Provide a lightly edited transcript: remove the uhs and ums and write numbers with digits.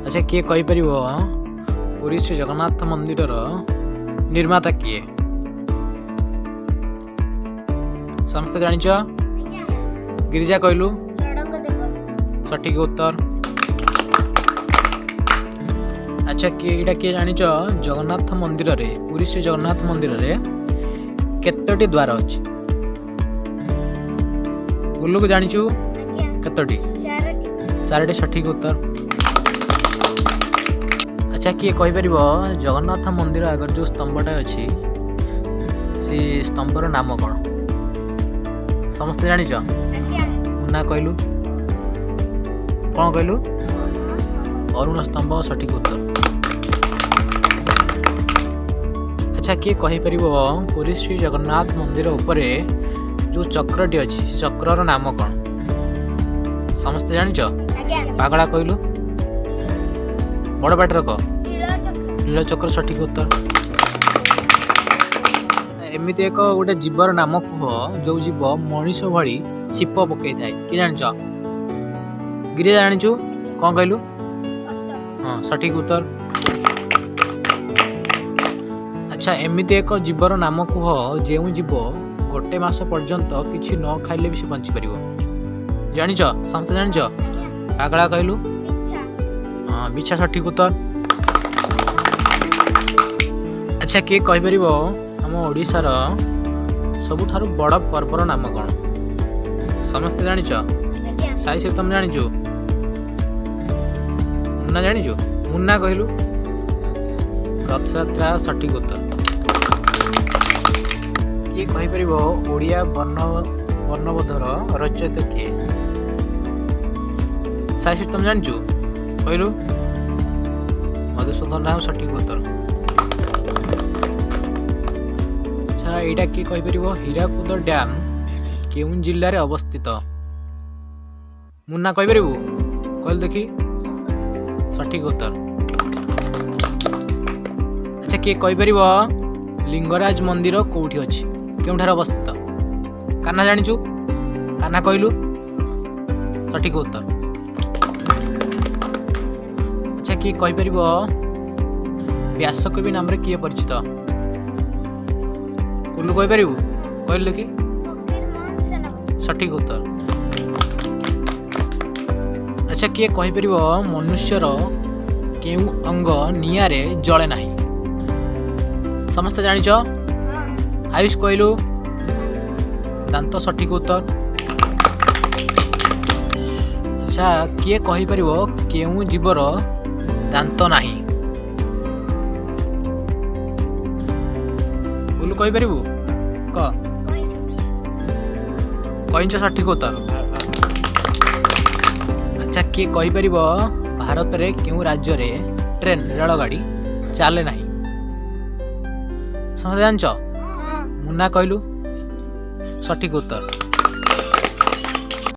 अच्छा किए कहि परिबो पुरी श्री जगन्नाथ मंदिर निर्माता किए समस्त जानिच गिरिजा कहलु सठिक उत्तर। अच्छा किए किए जानिच जगन्नाथ मंदिर रे पुरी श्री जगन्नाथ मंदिर रे केतोटी द्वार अछि गुल्लू को जानिचु केतोटी चारोटी सठिक उत्तर। अच्छा किए कहि परिबो जगन्नाथ मंदिर आगर जो स्तंभटा अछि से स्तंभर नाम कौन समस्त जानिच ना कहलु कौन कहलु अरुण स्तंभ सठिक उत्तर। अच्छा किए कहि परिबो पुरी श्री जगन्नाथ मंदिर उपरे जो चक्रटी अछि चक्रर नाम कौन समस्त जानिच पागला कहलु बड़ पाटर क नीलचक्र सठिक उत्तर। एमिति एक गोटे जीवर नाम कह जो जीव मनीष भली छिप पकई थाए कि जानिच गिरिजा जानिचु कौन कहलु हाँ सठिक उत्तर। अच्छा एमिति एक जीवर नाम कह जो जीव गोटे मास पर्यंत किछि न खाइले भी से बंची परिबो जानिच समस्त जानिच पागला कहलु हाँ बिछा सठिक उत्तर। अच्छा किए कहि परिबो हम ओडिसा रो सबुठारु बड़ पर्वर नाम कौन समस्त जानिच साई से तुम जानिचु मुन्ना जानिचु मुन्ना कहलु रथयात्रा सठिक उत्तर। किए कहि परिबो ओडिया वर्णबोधर रचयिता किए साई से तुम जानिचु कहलु मधुसूदन राव सठिक उत्तर। अच्छा एटा किए कहि परिबो हीराकुद डैम केउं जिल्ला रे अवस्थित मुन्ना कहि परिबो कहल देखि सठिक उत्तर। अच्छा किए कहि परिबो लिंगराज मंदिर कोठी अछि केउठार अवस्थित कान्हा जानिचु कान्हा कहलु सठिक उत्तर। अच्छा किए कहि परिबो व्यासकवि नाम रे किए परिचित कुल्लू कहि परिबु कहल देखि सठिक उत्तर। अच्छा किए कहि परिबो मनुष्यर केउ अंग नियारे जळे नाही समस्त जानिच आयुष कहलु दांत सठिक उत्तर। अच्छा किए कहि परिबो केउ जीवर दांत नाही कुल्लू कहि परिबु क कइंच सठिक उत्तर। अच्छा किए कहि परिबो भारत रे केउ राज्य रे ट्रेन रेल गाड़ी चले नाही समझ जानिच मुन्ना कहलु सठिक उत्तर।